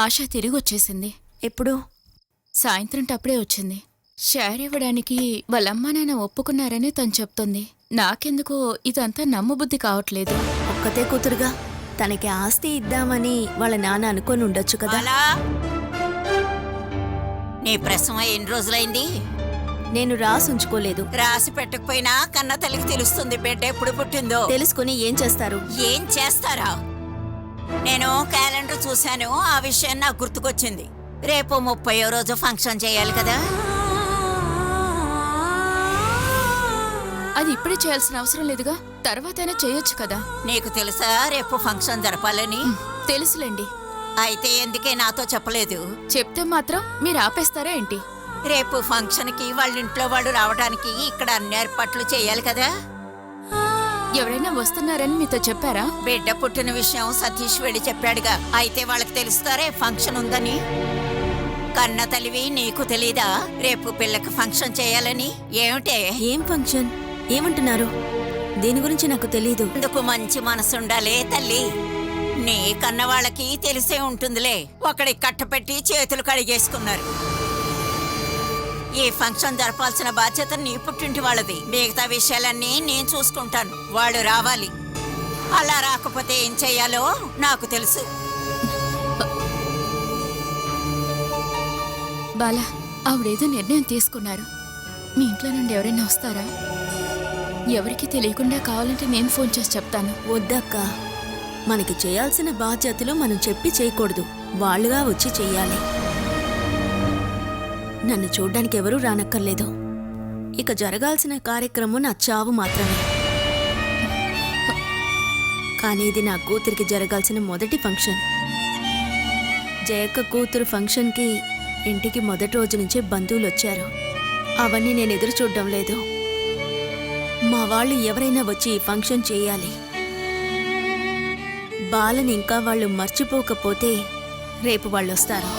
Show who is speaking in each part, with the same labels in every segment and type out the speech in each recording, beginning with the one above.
Speaker 1: ఆశ తిరిగొచ్చేసింది.
Speaker 2: ఎప్పుడు?
Speaker 1: సాయంత్రం టప్పుడే వచ్చింది. షేర్ ఇవ్వడానికి వాళ్ళమ్మా నాన్న ఒప్పుకున్నారని తను చెప్తుంది. నాకెందుకో ఇదంతా నమ్మబుద్ధి కావట్లేదు.
Speaker 2: ఒక్కతే కూతురుగా తనకి ఆస్తి ఇద్దామని వాళ్ళ నాన్న అనుకొని ఉండొచ్చు కదా.
Speaker 3: నీ ప్రసవం ఎన్ని రోజులైంది?
Speaker 2: నేను రాసి ఉంచుకోలేదు.
Speaker 3: రాసి పెట్టకపోయినా కన్న తల్లికి తెలుస్తుంది బిడ్డ ఎప్పుడు పుట్టిందో.
Speaker 2: తెలుసుకుని ఏం చేస్తారు?
Speaker 3: ఏం చేస్తారా? నేను క్యాలెండర్ చూశాను, ఆ విషయం నాకు గుర్తుకొచ్చింది. రేపు 30వ రోజు ఫంక్షన్ చేయాలి కదా.
Speaker 1: అది ఇప్పుడే చేయాల్సిన అవసరం లేదుగా, తర్వాతైనా చేయొచ్చు కదా.
Speaker 3: నీకు తెలుసా రేపు ఫంక్షన్ జరపాలని?
Speaker 1: తెలుసులేండి.
Speaker 3: అయితే ఎందుకే నాతో చెప్పలేదు?
Speaker 1: చెప్తే మాత్రం మీరు ఆపేస్తారా ఏంటి?
Speaker 3: రేపు ఫంక్షన్కి వాళ్ళింట్లో వాళ్ళు రావడానికి ఇక్కడ అన్ని ఏర్పాట్లు చేయాలి కదా.
Speaker 1: ఎవరైనా వస్తున్నారని మీతో చెప్పారా?
Speaker 3: బిడ్డ పుట్టిన విషయం సతీష్ వెళ్ళి చెప్పాడుగా. అయితే వాళ్ళకి తెలుస్తారే ఫంక్షన్ ఉందని. కన్న తల్లివి నీకు తెలీదా రేపు పిల్లకి ఫంక్షన్ చేయాలని? ఏమిటే?
Speaker 2: ఏం ఫంక్షన్? ఏమంటున్నారు? దీని గురించి నాకు తెలీదు.
Speaker 3: అందుకు మంచి మనసుండాలే తల్లి. నీ కన్న వాళ్ళకి తెలిసే ఉంటుందిలే. ఒకడి కట్టపెట్టి చేతులు కడిగేసుకున్నారు. ఈ ఫంక్షన్ జరపాల్సిన బాధ్యత నీ పుట్టింటి వాళ్ళది. మిగతా విషయాలన్నీ నేను చూసుకుంటాను. వాళ్ళు రావాలి. అలా రాకపోతే ఏం చెయ్యాలో నాకు తెలుసు.
Speaker 1: బాలా, ఆవిడేదో నిర్ణయం తీసుకున్నారు. మీ ఇంట్లో నుండి ఎవరైనా వస్తారా? ఎవరికి తెలియకుండా కావాలంటే నేను ఫోన్ చేసి చెప్తాను.
Speaker 2: వద్దక్క, మనకి చేయాల్సిన బాధ్యతలు మనం చెప్పి చేయకూడదు, వాళ్ళుగా వచ్చి చెయ్యాలి. నన్ను చూడ్డానికి ఎవరూ రానక్కర్లేదు. ఇక జరగాల్సిన కార్యక్రమం నా చావు మాత్రమే. కానీ ఇది నా కూతురికి జరగాల్సిన మొదటి ఫంక్షన్. జయక్క కూతురు ఫంక్షన్కి ఇంటికి మొదటి రోజు నుంచే బంధువులు వచ్చారు. అవన్నీ నేను ఎదురు చూడడం లేదు. మా వాళ్ళు ఎవరైనా వచ్చి ఈ ఫంక్షన్ చేయాలి. బాలని ఇంకా వాళ్ళు మర్చిపోకపోతే రేపు వాళ్ళు వస్తారు.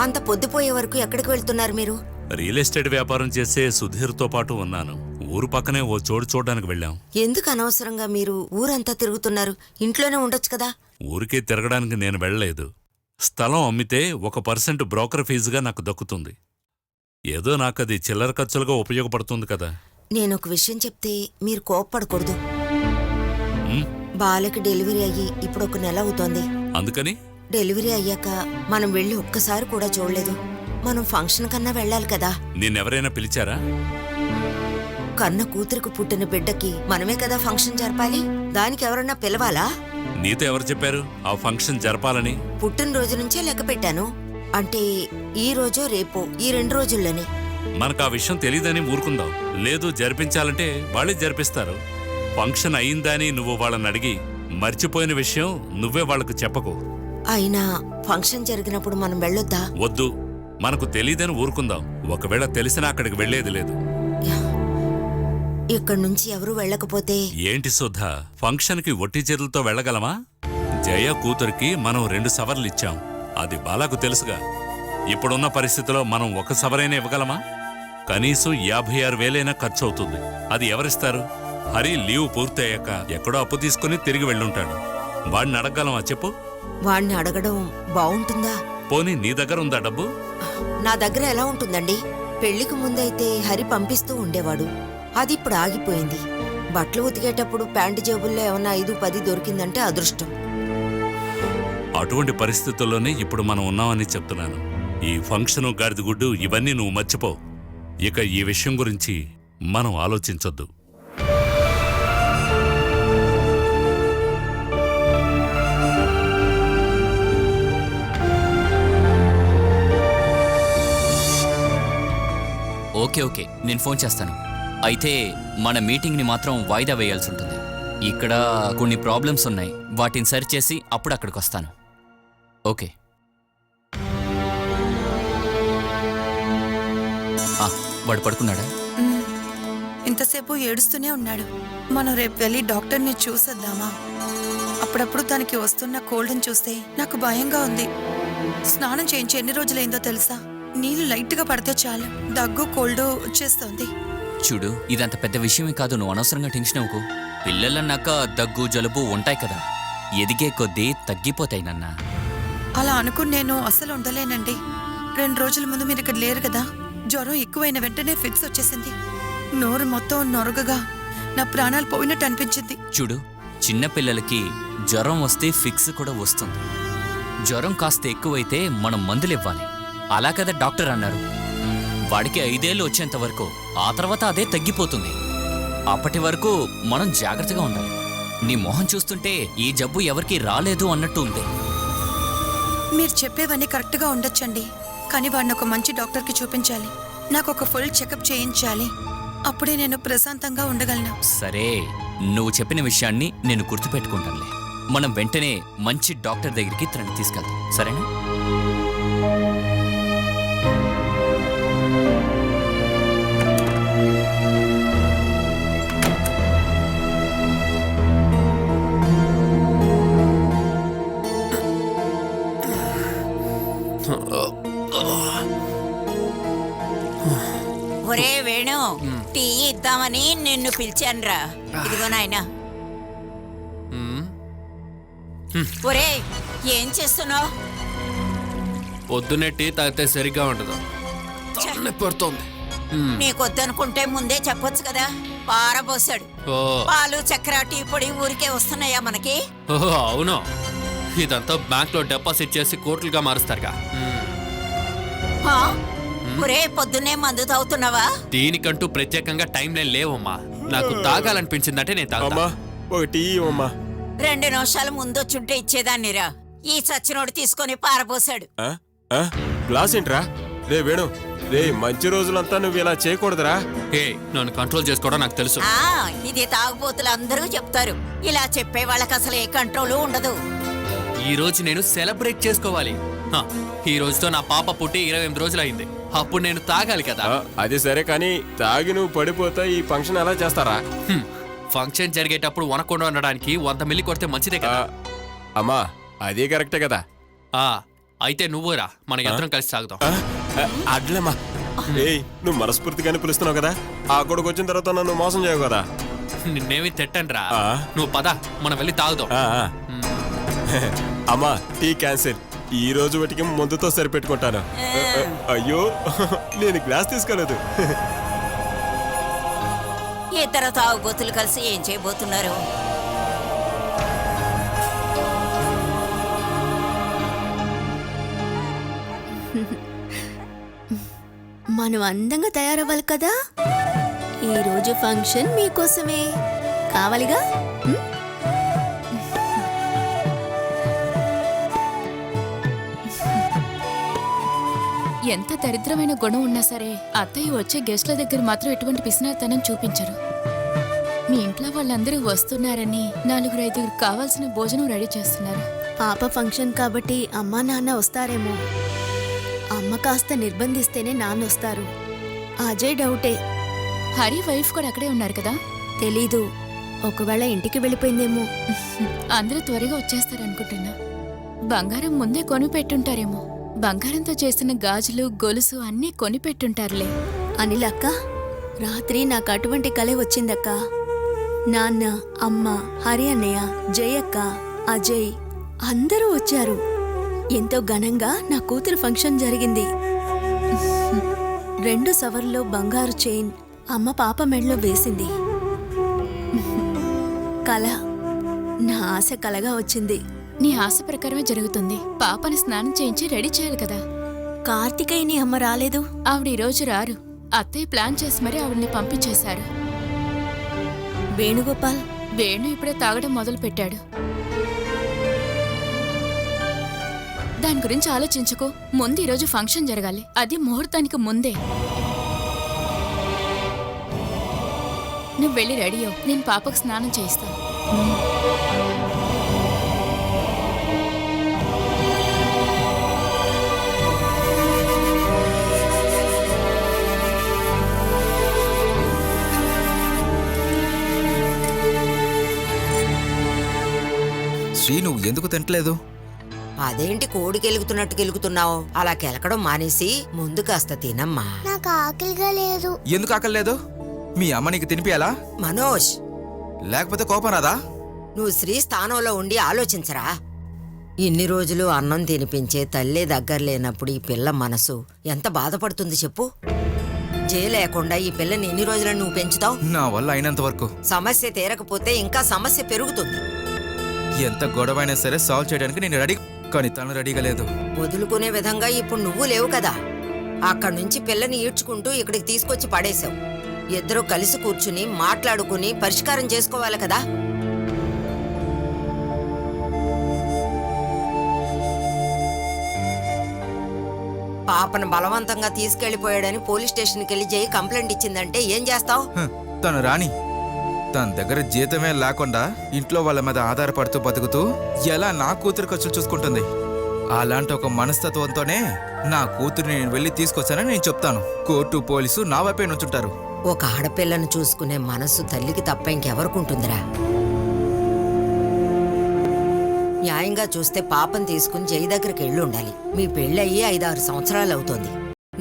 Speaker 4: అంత పొద్దుపోయే వరకు ఎక్కడికి వెళ్తున్నారు మీరు?
Speaker 5: రియల్ ఎస్టేట్ వ్యాపారం చేసే సుధీర్తో పాటు ఉన్నాను. ఊరు పక్కనే ఓ చోటు చూడడానికి వెళ్ళాం.
Speaker 4: ఎందుకు అనవసరంగా మీరు ఊరంతా తిరుగుతున్నారు? ఇంట్లోనే ఉండొచ్చు కదా.
Speaker 5: ఊరికే తిరగడానికి నేను వెళ్ళలేదు. స్థలం అమ్మితే 1% బ్రోకర్ ఫీజుగా నాకు దక్కుతుంది. ఏదో నాకది చిల్లర ఖర్చులుగా ఉపయోగపడుతుంది కదా.
Speaker 4: నేనొక విషయం చెప్తే మీరు కోప్పడకూడదు. బాలకి డెలివరీ అయ్యి ఇప్పుడు 1 నెల అవుతోంది.
Speaker 5: అందుకని
Speaker 4: డెలివరీ అయ్యాక మనం వెళ్ళి ఒక్కసారి కూడా చూడలేదు. మనం ఫంక్షన్ కన్నా వెళ్ళాలి కదా.
Speaker 5: నిన్నెవరైనా పిలిచారా?
Speaker 4: కన్న కూతురికి పుట్టిన బిడ్డకి మనమే కదా ఫంక్షన్ జరపాలి. దానికి ఎవరన్నా పిలవాలా?
Speaker 5: నీతో ఎవరు చెప్పారు ఆ ఫంక్షన్ జరపాలని?
Speaker 4: పుట్టినరోజు నుంచే లెక్క పెట్టాను. అంటే ఈ రోజో రేపో, ఈ 2 రోజుల్లోనే.
Speaker 5: మనకు ఆ విషయం తెలీదని ఊరుకుందాం. లేదు, జరిపించాలంటే వాళ్ళే జరిపిస్తారు. ఫంక్షన్ అయిందని నువ్వు వాళ్ళని అడిగి మర్చిపోయిన విషయం నువ్వే వాళ్లకు చెప్పకు.
Speaker 4: అయినా ఫంక్షన్ జరిగినప్పుడు మనం వెళ్ళొద్దా?
Speaker 5: వద్దు, మనకు తెలీదని ఊరుకుందాం. ఒకవేళ తెలిసినా అక్కడికి వెళ్లేది లేదు.
Speaker 4: ఇక్కడి నుంచి ఎవరూ వెళ్ళకపోతే
Speaker 5: ఏంటి సుధా, ఫంక్షన్కి ఒట్టి చేతులతో వెళ్ళగలమా? జయ కూతురికి మనం 2 సవర్లు ఇచ్చాం. అది బాలాకు తెలుసుగా. ఇప్పుడున్న పరిస్థితిలో మనం 1 సవరైనా ఇవ్వగలమా? కనీసం 56,000 ఖర్చు అవుతుంది. అది ఎవరిస్తారు? హరి లీవ్ పూర్తయ్యాక ఎక్కడో అప్పు తీసుకుని తిరిగి వెళ్ళుంటాడు. వాడిని అడగగలమా చెప్పు?
Speaker 4: వాణ్ణి అడగడం బావుంటుందా?
Speaker 5: పోనీ నీ దగ్గర ఉందా డబ్బు?
Speaker 4: నా దగ్గర ఎలా ఉంటుందండి? పెళ్లికి ముందైతే హరి పంపిస్తూ ఉండేవాడు. అది ఇప్పుడు ఆగిపోయింది. బట్టలు ఉతికేటప్పుడు ప్యాంటు జేబుల్లో ఏమన్నా 5-10 దొరికిందంటే అదృష్టం.
Speaker 5: అటువంటి పరిస్థితుల్లోనే ఇప్పుడు మనం ఉన్నామని చెప్తున్నాను. ఈ ఫంక్షను, గాడిదగుడ్డు ఇవన్నీ నువ్వు మర్చిపో. ఇక ఈ విషయం గురించి మనం ఆలోచించొద్దు.
Speaker 6: ఓకే ఓకే ఓకే, నేను ఫోన్ చేస్తాను. అయితే మన మీటింగ్ని మాత్రం వాయిదా వేయాల్సి ఉంటుంది. ఇక్కడ కొన్ని ప్రాబ్లమ్స్ ఉన్నాయి, వాటిని సరిచేసి అప్పుడు అక్కడికి వస్తాను. ఓకే. వాడు పడుకున్నాడా?
Speaker 7: ఇంతసేపు ఏడుస్తూనే ఉన్నాడు. మనం రేపు వెళ్ళి డాక్టర్ని చూసేద్దామా? అప్పుడప్పుడు తనకి వస్తున్న కోల్డ్ని చూస్తే నాకు భయంగా ఉంది. స్నానం చేయించి ఎన్ని రోజులైందో తెలుసా? నీళ్లు లైట్గా పడితే చాలు దగ్గు కోల్డ్ వచ్చేస్తుంది.
Speaker 6: చూడు, ఇదంత పెద్ద విషయమే కాదు, నువ్వు అనవసరంగా టెన్షన్ అవ్వకు. పిల్లలన్నాక దగ్గు జలుబు ఉంటాయి కదా, ఎదిగే కొద్దీ తగ్గిపోతాయి నాన్న.
Speaker 7: అలా అనుకుని నేను అస్సలు ఉండలేనండి. 2 రోజుల ముందు మీరు ఇక్కడ లేరు కదా, జ్వరం ఎక్కువైన వెంటనే ఫిక్స్ వచ్చేసింది. నోరు మొత్తం నొరగగా నా ప్రాణాలు పోయినట్టు అనిపించింది.
Speaker 6: చూడు, చిన్న పిల్లలకి జ్వరం వస్తే ఫిక్స్ కూడా వస్తుంది. జ్వరం కాస్త ఎక్కువైతే మనం మందులు ఇవ్వాలి, అలా కదా డాక్టర్ అన్నారు. వాడికి 5 ఏళ్ళు వచ్చేంత వరకు, ఆ తర్వాత అదే తగ్గిపోతుంది. అప్పటి వరకు మనం జాగ్రత్తగా ఉండాలి. నీ మొహం చూస్తుంటే ఈ జబ్బు ఎవరికి రాలేదు అన్నట్టు ఉంది.
Speaker 7: మీరు చెప్పేవన్నీ కరెక్ట్గా ఉండొచ్చండి, కానీ వాడిని ఒక మంచి డాక్టర్కి చూపించాలి. నాకు ఒక ఫుల్ చెకప్ చేయించాలి, అప్పుడే నేను ప్రశాంతంగా ఉండగలను.
Speaker 6: సరే, నువ్వు చెప్పిన విషయాన్ని నేను గుర్తుపెట్టుకుంటానులే. మనం వెంటనే మంచి డాక్టర్ దగ్గరికి తనని తీసుకెళ్తాం, సరేనా?
Speaker 3: ఒరే వేణు, టీ ఇద్దామని నిన్ను పిలిచానురా. ఇదిగో నాయనా. ఒరే, ఏం చేస్తున్నావు?
Speaker 8: పొద్దున్నే టీ తాగితే సరిగ్గా ఉండదు, పడుతోంది.
Speaker 3: నీకొద్దనుకుంటే ముందే చెప్పొచ్చు కదా. పారబోసాడు. పాలు చక్కెర టీ పొడి ఊరికే వస్తున్నాయా మనకి?
Speaker 8: ఓహో అవును, ఇదంతా బ్యాంక్ లో డిపాజిట్ చేసి కోట్లుగా మారుస్తారుగా.
Speaker 3: హా? ఒరే, పొద్దున్నే మందు తాగుతున్నావా?
Speaker 8: దీనికంటూ ప్రత్యేకంగా టైం లైన్ లేవమ్మా. నాకు తాగాలనిపించిందంటే నేను తాగుతా.
Speaker 3: 2 నిమిషాలు ముందొచ్చుంటే ఇచ్చేదాన్నిరా. ఈ సచ్చినోడు తీసుకొని పారబోసాడు.
Speaker 9: గ్లాస్ ఏంట్రా? రే వేణు, రే మంచి రోజులంతా నువ్వు ఇలా చేయకూడదురా.
Speaker 8: ఏ, నన్ను కంట్రోల్ చేసుకోవడం నాకు తెలుసు.
Speaker 3: ఇది తాగుబోతులు అందరూ చెప్తారు. ఇలా చెప్పే వాళ్ళకి అసలు ఏ కంట్రోల్ ఉండదు.
Speaker 8: ఈ రోజు నేను సెలబ్రేట్ చేసుకోవాలి. ఈ రోజుతో నా పాప పుట్టి 28 రోజులు అయింది. అప్పుడు నేను తాగాలి కదా.
Speaker 9: అది సరే, కానీ తాగి నువ్వు పడిపోతే ఈ ఫంక్షన్ ఎలా చేస్తారా?
Speaker 8: ఫంక్షన్ జరిగేటప్పుడు వనకుండా ఉండడానికి 100 మిల్లీ కొడితే మంచిదే కదా.
Speaker 9: అమ్మా, అదే కరెక్టే కదా.
Speaker 8: అయితే నువ్వురా, మన ఇద్దరం కలిసి తాగుదాం.
Speaker 9: అడ్లమ్మా. ఏయ్, నువ్వు మనస్ఫూర్తిగానే పిలుస్తున్నావు కదా, ఆ కొడుకు వచ్చిన తర్వాత నన్ను మోసం చేయవు కదా.
Speaker 8: నిన్నేమి తిట్టండ్రా. నువ్వు పద, మనం వెళ్ళి తాగుదాం.
Speaker 9: అమ్మా, టీ క్యాన్సిల్. ఈ రోజు వాటికి మందుతో సరిపెట్టుకుంటాను. అయ్యో, నేను గ్లాస్ తీసుకోలేదు.
Speaker 3: ఇద్దరు తాగుబోతులు కలిసి ఏం చేయబోతున్నారు?
Speaker 2: మనం అందంగా తయారవ్వాలి కదా. ఈరోజు ఫంక్షన్ మీకోసమే కావాలిగా.
Speaker 1: ఎంత దరిద్రమైన గుణం ఉన్నా సరే అత్తయ్య వచ్చే గెస్ట్ల దగ్గర మాత్రం ఎటువంటి పిసినారితనం చూపించరు. మీ ఇంట్లో వాళ్ళందరూ వస్తున్నారని 4-5 కావాల్సిన భోజనం రెడీ చేస్తున్నారు.
Speaker 2: పాప ఫంక్షన్ కాబట్టి అమ్మా నాన్న వస్తారేమో. అమ్మ కాస్త నిర్బంధిస్తేనే నాన్న వస్తారు. అజయ్ డౌటే.
Speaker 1: హరి వైఫ్ కూడా అక్కడే ఉన్నారు కదా.
Speaker 2: తెలీదు, ఒకవేళ ఇంటికి వెళ్ళిపోయిందేమో.
Speaker 1: అందరూ త్వరగా వచ్చేస్తారనుకుంటున్నా. బంగారం ముందే కొని పెట్టుంటారేమో. బంగారంతో చేసిన గాజులు గొలుసు అన్నీ కొని పెట్టుంటారులే.
Speaker 2: అనిలక్క, రాత్రి నాకు అటువంటి కలే వచ్చిందక్క. నాన్న, అమ్మ, హరి అన్నయ్య, జయక్క, అజయ్ అందరూ వచ్చారు. ఎంతో ఘనంగా నా కూతురు ఫంక్షన్ జరిగింది. 2 సవర్లో బంగారు చైన్ అమ్మ పాప మెడలో వేసింది. కళ నా ఆశ కలగా వచ్చింది.
Speaker 1: నీ ఆశ ప్రకారమే జరుగుతుంది. పాపని స్నానం చేయించి రెడీ చేయాలి కదా.
Speaker 2: కార్తికేయని అమ్మ రాలేదు.
Speaker 1: ఆవిడ ఈరోజు రారు. అత్తయ్య ప్లాన్ చేసి మరీ ఆవిడ్ని పంపించేశారు.
Speaker 2: వేణుగోపాల్?
Speaker 1: వేణు ఇప్పుడే తాగడం మొదలు పెట్టాడు. దాని గురించి ఆలోచించుకో. ముందు ఈరోజు ఫంక్షన్ జరగాలి, అది ముహూర్తానికి ముందే. నువ్వు వెళ్ళి రెడీ అవ్వు, నేను పాపకు స్నానం చేయిస్తాను.
Speaker 10: శ్రీ, నువ్వు ఎందుకు తింటలేదు?
Speaker 4: అదేంటి కోడి కెలుగుతున్నట్టు కెలుగుతున్నావు? అలా కెలకడం మానేసి ముందు కాస్త తినమ్మా.
Speaker 11: నాకు ఆకలిగా లేదు.
Speaker 10: ఎందుకు ఆకలేదు? మీ అమ్మ నీకు తినిపియాలా?
Speaker 4: మనోజ్,
Speaker 10: లేకపోతే కోపం రాదా?
Speaker 4: నువ్వు శ్రీ స్థానంలో ఉండి ఆలోచించరా? ఇన్ని రోజులు అన్నం తినిపించే తల్లే దగ్గర లేనప్పుడు ఈ పిల్ల మనసు ఎంత బాధపడుతుంది చెప్పు. జయ లేకుండా ఈ పిల్లని ఎన్ని రోజులను నువ్వు పెంచుతావు?
Speaker 10: నా వల్ల అయినంత వరకు.
Speaker 4: సమస్య తీరకపోతే ఇంకా సమస్య పెరుగుతుంది.
Speaker 10: ఎంత గొడవైనా సరే సాల్వ్ చేయడానికి నేను రెడీ, కానీ తను రెడీగా లేదు.
Speaker 4: వదులుకునే విధంగా ఇప్పుడు నువ్వు లేవు కదా. అక్కడి నుంచి పిల్లని ఈడ్చుకుంటూ ఇక్కడికి తీసుకొచ్చి పడేశావు. ఇద్దరూ కలిసి కూర్చుని మాట్లాడుకుని పరిష్కారం చేసుకోవాలి కదా. పాపను బలవంతంగా తీసుకెళ్లిపోయాడని పోలీస్ స్టేషన్కి వెళ్ళి జై కంప్లైంట్ ఇచ్చిందంటే ఏం చేస్తావు?
Speaker 10: తను రాని. తన దగ్గర జీతమే లేకుండా ఇంట్లో వాళ్ళ మీద ఆధారపడుతూ బతుకుతూ ఎలా నా కూతురు ఖర్చులు చూసుకుంటుంది. అలాంటి ఒక మనస్తత్వంతోనే నా కూతురిని నేను వెళ్ళి తీసుకొచ్చానని నేను చెప్తాను. కోర్టు పోలీసు నా వైపే నుంచుంటారు.
Speaker 4: ఒక ఆడపిల్లను చూసుకునే మనసు తల్లికి తప్ప ఇంకెవరికుంటుందిరా? న్యాయంగా చూస్తే పాపం తీసుకుని జై దగ్గరికి వెళ్ళి ఉండాలి. మీ పెళ్ళయ్యి 5-6 సంవత్సరాలు అవుతోంది.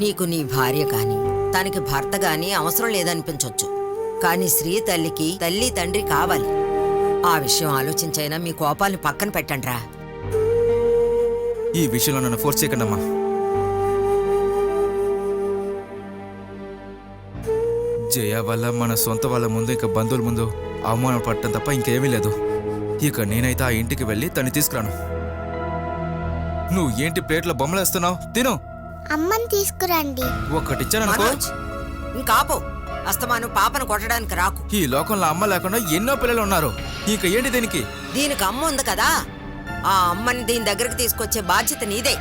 Speaker 4: నీకు నీ భార్య కాని తనకి భర్త గాని అవసరం లేదనిపించొచ్చు, కానీ శ్రీ తల్లికి తల్లి తండ్రి కావాలి. ఆ విషయం ఆలోచించైనా మీ కోపాన్ని పక్కన పెట్టండిరా.
Speaker 10: ఈ విషయంలో నన్ను ఫోర్స్ చేయకండమ్మా. జయ వల్ల మన సొంత వాళ్ళ ముందు, ఇక బంధువుల ముందు అవమానం పడటం తప్ప ఇంకేమీ లేదు. ఇక నేనైతే ఆ ఇంటికి వెళ్ళి తను తీసుకురాను. నువ్వు ఏంటి ప్లేట్లో బొమ్మలు వేస్తున్నావు? తిను.
Speaker 11: అమ్మని తీసుకురండి.
Speaker 10: ఒకటిచ్చాననుకో.
Speaker 4: మనోజ్, ఇంకాపో. అస్తమాను పాపను కొట్టడానికి రాకు.
Speaker 10: ఈ లోకంలో అమ్మ లేకుండా ఎన్నో పిల్లలు ఉన్నారు. ఇక ఏంటి దీనికి?
Speaker 4: దీనికి అమ్మ ఉంది కదా, ఆ అమ్మని దీని దగ్గరికి తీసుకొచ్చే బాధ్యత నీదే.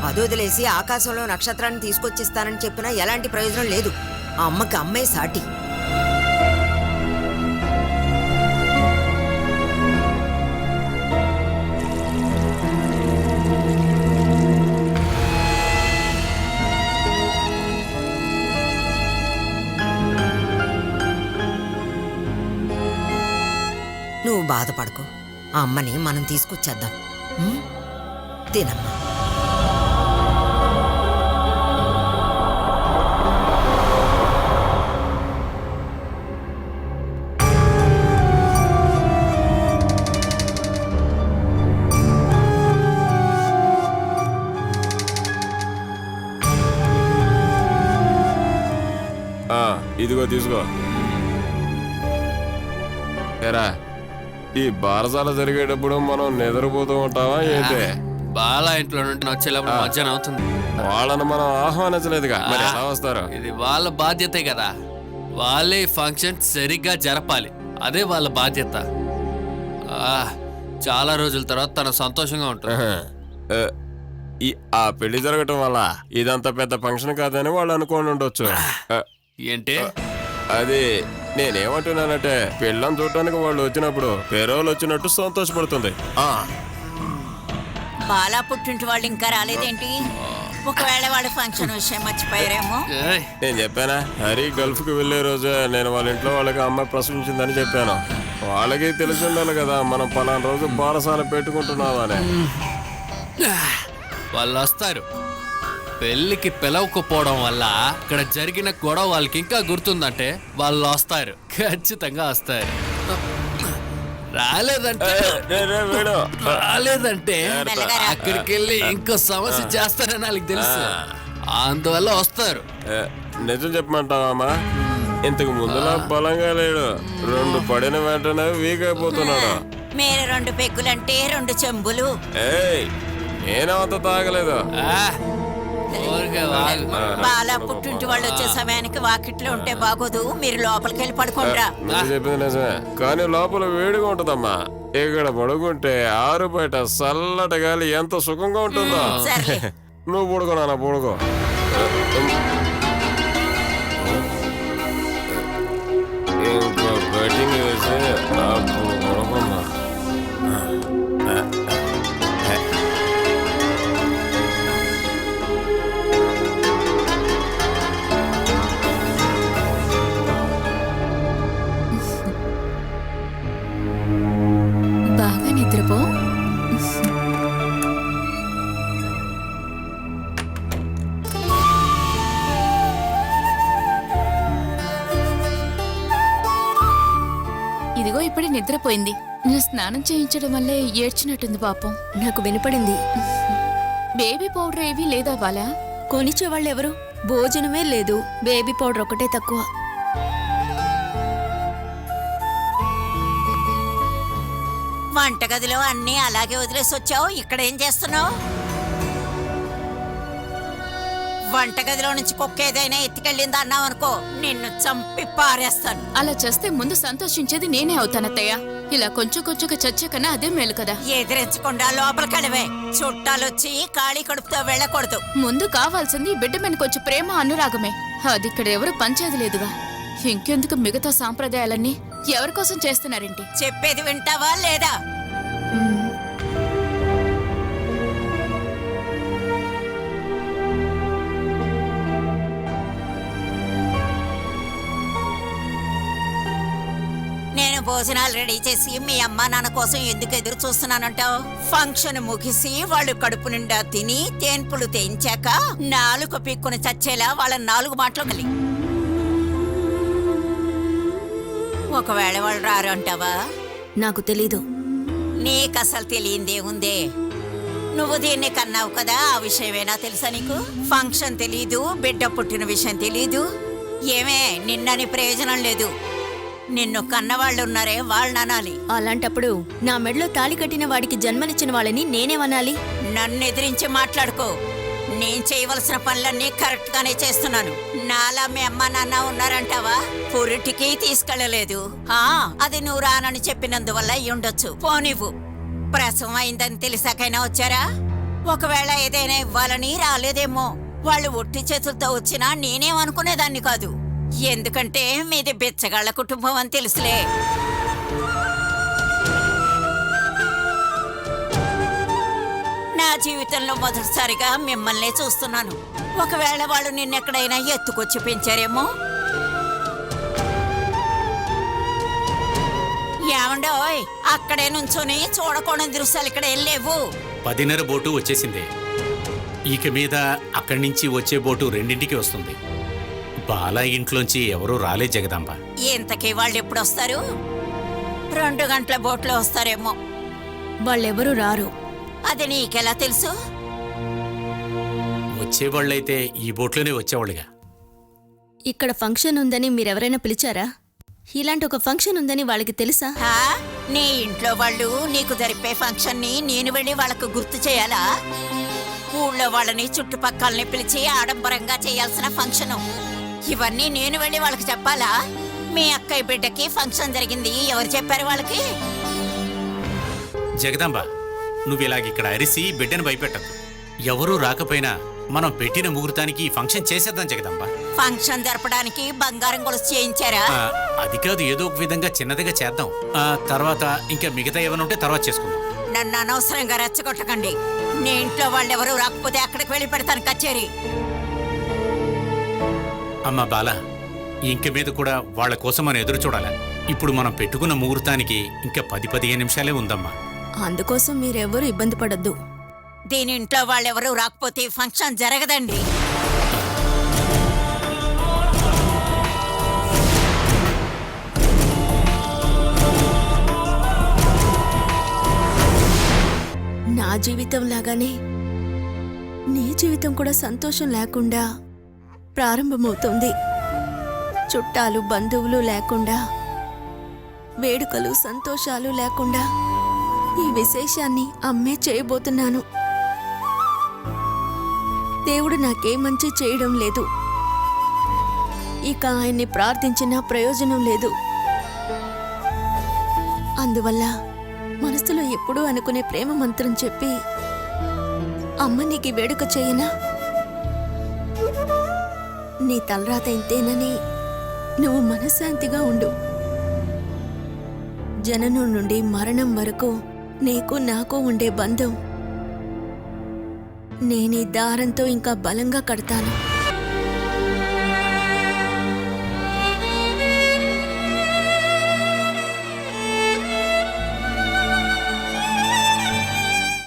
Speaker 4: అదొదిలేసి ఆకాశంలో నక్షత్రాన్ని తీసుకొచ్చిస్తానని చెప్పినా ఎలాంటి ప్రయోజనం లేదు. ఆ అమ్మకి అమ్మే సాటి. నువ్వు బాధపడకు, ఆ అమ్మని మనం తీసుకొచ్చేద్దాం. ఉం? తినమ్మా.
Speaker 9: ఇదిగో తీసుకో. ఏరా, ఈ బారసాల జరిగేటప్పుడు మనం నిద్రపోతూ ఉంటావా ఏంటి?
Speaker 8: బాలా ఇంట్లో నుండి వచ్చేటప్పుడు మధ్యాహ్నం అవుతుంది.
Speaker 9: వాళ్ళని మనం ఆహ్వానించలేదుగా, మరి ఎలా వస్తారు?
Speaker 8: ఇది వాళ్ళ బాధ్యతే కదా. వాళ్ళే ఫంక్షన్ సరిగ్గా జరపాలి, అదే వాళ్ళ బాధ్యత. చాలా రోజుల తర్వాత తను సంతోషంగా ఉంటుంది.
Speaker 9: ఆ పెళ్లి జరగటం వల్ల ఇదంతా పెద్ద ఫంక్షన్ కాదని వాళ్ళు అనుకోని ఉండొచ్చు.
Speaker 8: ఏంటి
Speaker 9: అది నేనేమంటున్నానంటే, పెళ్ళని చూడటానికి వాళ్ళు వచ్చినప్పుడు పెరోలు వచ్చినట్టు సంతోషపడుతుంది.
Speaker 3: బాలా పుట్టింటి వాళ్ళు ఇంకా రాలేదేంటి? ఒకవేళ వాళ్ళ ఫంక్షన్ విషయం మర్చిపోయారేమో.
Speaker 9: నేను చెప్పానా, హరి గల్ఫ్ కి వెళ్లే రోజే నేను వాళ్ళ ఇంట్లో వాళ్ళకి అమ్మాయి ప్రసవించిందని చెప్పాను. వాళ్ళకి తెలిసి ఉండాలి కదా మనం పలానా రోజు బారసాల పెట్టుకుంటున్నామని.
Speaker 8: వాళ్ళు వస్తారు. పెళ్లికి పిలవకపోవడం వల్ల ఇక్కడ జరిగిన గొడవ వాళ్ళకి ఇంకా గుర్తుందంటే వాళ్ళు వస్తారు, ఖచ్చితంగా వస్తారు. రాలేదంటే అక్కడికి వెళ్ళి ఇంకో సమస్య చేస్తారని వాళ్ళకి తెలుసు, అందువల్ల వస్తారు.
Speaker 9: నిజం చెప్పమంటావా? ఇంతకు ముందులా బలంగా లేడు, 2 పడిన వెంటనే వీక్ అయిపోతున్నాడు.
Speaker 3: మీరు 2 పెగ్గులంటే 2 చెంబులు.
Speaker 9: నేనేమంత తాగలేదు.
Speaker 3: బాలా పుట్టింటి వాళ్ళు వచ్చే సమయానికి వాకిట్లో ఉంటే బాగోదు, మీరు లోపలికి వెళ్ళి పడుకోండిరా.
Speaker 9: చెప్పింది నిజమే, కానీ లోపల వేడిగా ఉంటదమ్మా. ఇక్కడ పడుకుంటే ఆరు బయట చల్లటి గాలి ఎంత సుఖంగా ఉంటుందో. నువ్వు పడుకో నాన్న, పడుకో. ఇంకొక బెట్టింగ్ వేసి అప్పుడు కొనుక్కున్నా.
Speaker 1: బాగా నిద్రపో. ఇదిగో ఇప్పుడే నిద్రపోయింది. నేను స్నానం చేయించడం వల్లే ఏడ్చినట్టుంది పాపం.
Speaker 2: నాకు వినపడింది.
Speaker 1: బేబీ పౌడర్ ఏవీ లేదా బాలా?
Speaker 2: కొనిచ్చేవాళ్ళు ఎవరు? భోజనమే లేదు, బేబీ పౌడర్ ఒకటే తక్కువ.
Speaker 3: వంటగదిలో అన్నీ అలాగే వదిలేసి వచ్చావు. ఇక్కడ ఏం చేస్తున్నావు? వంటగదిలో నుంచి కుక్క ఏదైనా ఎత్తుకెళ్ళిందా అన్నావు అనుకో, నిన్ను చంపి పారేస్తాను.
Speaker 1: అలా చేస్తే ముందు సంతోషించేది నేనే అవుతానత్తయ్య. ఇలా కొంచెం కొంచెంగా చచ్చే కన్నా అదే మేలు కదా.
Speaker 3: ఎదిరించకుండా లోపలికెళ్ళవే. చుట్టాలొచ్చి ఖాళీ కడుపుతో వెళ్ళకూడదు.
Speaker 1: ముందు కావాల్సింది ఈ బిడ్డ మీద కొంచెం ప్రేమ అనురాగమే. అది ఇక్కడ ఎవరు పంచేది లేదుగా. ఇంకెందుకు మిగతా సాంప్రదాయాలన్నీ ఎవరి కోసం చేస్తున్నారేంటి?
Speaker 3: చెప్పేది వింటావా లేదా? నేను భోజనాలు రెడీ చేసి మీ అమ్మా నాన్న కోసం ఎందుకు ఎదురు చూస్తున్నానంటావు? ఫంక్షన్ ముగిసి వాళ్ళు కడుపు నిండా తిని తేన్పులు తెయించాక నాలుగు పీక్కుని చచ్చేలా వాళ్ళ 4 మాటలు కలి. ఒకవేళ వాళ్ళు రారు అంటావా?
Speaker 2: నాకు తెలీదు.
Speaker 3: నీకసలు తెలియందే ఉందే. నువ్వు దీన్ని కన్నావు కదా, ఆ విషయమేనా తెలుసా నీకు? ఫంక్షన్ తెలీదు, బిడ్డ పుట్టిన విషయం తెలీదు. ఏమే నిన్నని ప్రయోజనం లేదు. నిన్ను కన్నవాళ్ళు ఉన్నారే వాళ్ళని అనాలి.
Speaker 2: అలాంటప్పుడు నా మెడలో తాళి కట్టిన వాడికి జన్మనిచ్చిన వాళ్ళని నేనేమనాలి?
Speaker 3: నన్ను ఎదిరించి మాట్లాడుకో. నేను చేయవలసిన పనులన్నీ కరెక్ట్ గానే చేస్తున్నాను. నాలా మీ అమ్మ నాన్న ఉన్నారంటావా? పురిటికి తీసుకెళ్లలేదు. అది నువ్వు రానని చెప్పినందువల్ల ఉండొచ్చు. పోనివ్వు. ప్రసవం అయిందని తెలిసాకైనా వచ్చారా? ఒకవేళ ఏదైనా ఇవ్వాలని రాలేదేమో. వాళ్ళు ఒట్టి చేతులతో వచ్చినా నేనేమనుకునేదాన్ని కాదు. ఎందుకంటే మీది బిచ్చగాళ్ల కుటుంబం అని తెలుసులే. నా జీవితంలో మొదటిసారిగా మిమ్మల్నే చూస్తున్నాను. ఒకవేళ వాళ్ళు నిన్నెక్కడైనా ఎత్తుకొచ్చి పెంచారేమో. ఏమండోయ్, అక్కడే నుంచొని చూడకూడని దృశ్యాలు ఇక్కడ ఏం లేవు.
Speaker 12: 10:30 బోటు వచ్చేసింది. ఇక మీద అక్కడి నుంచి వచ్చే బోటు 2ంటికి వస్తుంది. బాలా ఇంట్లోంచి ఎవరూ రాలే జగదాంబ.
Speaker 3: ఇంతకీ వాళ్ళు ఎప్పుడు వస్తారు? 2 గంటల బోట్లో వస్తారేమో.
Speaker 2: వాళ్ళెవరూ రారు.
Speaker 3: అది నీకెలా తెలుసు?
Speaker 12: వచ్చేవాళ్ళైతే ఈ బోట్లోనే వచ్చేవాళ్ళుగా.
Speaker 2: ఇక్కడ ఫంక్షన్ ఉందని మీరెవరైనా పిలిచారా? ఇలాంటి ఒక ఫంక్షన్ ఉందని వాళ్ళకి తెలుసా?
Speaker 3: నీ ఇంట్లో వాళ్ళు నీకు జరిపే ఫంక్షన్ ని నేను వెళ్ళి వాళ్ళకు గుర్తు చేయాలా? ఊళ్ళో వాళ్ళని చుట్టుపక్కలని పిలిచి ఆడంబరంగా చేయాల్సిన ఫంక్షన్ ఇవన్నీ నేను వెళ్ళి వాళ్ళకి చెప్పాలా? మీ అక్కయ్య బిడ్డకి ఫంక్షన్ జరిగింది ఎవరు చెప్పారు వాళ్ళకి?
Speaker 12: జగదాంబ, నువ్వు ఇలాగిక్కడ అరిసి బిడ్డను భయపెట్టకు. ఎవరూ రాకపోయినా మనం పెట్టిన ముహూర్తానికి ఈ ఫంక్షన్ చేసేద్దాం జగదాంబ.
Speaker 3: ఫంక్షన్ జరపడానికి బంగారం గొలుసు చేయించారా?
Speaker 12: అది కాదు, ఏదో ఒక విధంగా చిన్నదిగా చేద్దాం. తర్వాత ఇంకా మిగతా ఏమైనా ఉంటే తర్వాత చేసుకుందాం.
Speaker 3: నన్ను అనవసరంగా రెచ్చగొట్టకండి. నీ ఇంట్లో వాళ్ళెవరూ రాకపోతే అక్కడికి వెళ్ళి పెడతాను కచేరీ.
Speaker 12: అమ్మా బాల, ఇంక మీద కూడా వాళ్ళ కోసం మనం ఎదురు చూడాలా? ఇప్పుడు మనం పెట్టుకున్న ముహూర్తానికి ఇంకా 10-15 నిమిషాలే ఉందమ్మా.
Speaker 2: అందుకోసం మీరెవరూ ఇబ్బంది పడొద్దు.
Speaker 3: దీని ఇంట్లో వాళ్ళెవరూ రాకపోతే ఫంక్షన్ జరగదండి.
Speaker 2: నా జీవితం లాగానే నీ జీవితం కూడా సంతోషం లేకుండా ప్రారంభమవుతుంది. చుట్టాలు బంధువులు లేకుండా, వేడుకలు సంతోషాలు లేకుండా ఈ విశేషాన్ని అమ్మే చేయబోతున్నాను. దేవుడు నాకే మంచి చేయడం లేదు. ఇక ఆయన్ని ప్రార్థించినా ప్రయోజనం లేదు. అందువల్ల మనసులో ఎప్పుడూ అనుకునే ప్రేమ మంత్రం చెప్పి అమ్మ నీకు వేడుక చేయనా? నీ తలరాత ఇంతేనని నువ్వు మనశ్శాంతిగా ఉండు. జననం నుండి మరణం వరకు నీకు నాకు ఉండే బంధం నేనీ దారంతో ఇంకా బలంగా కడతాను.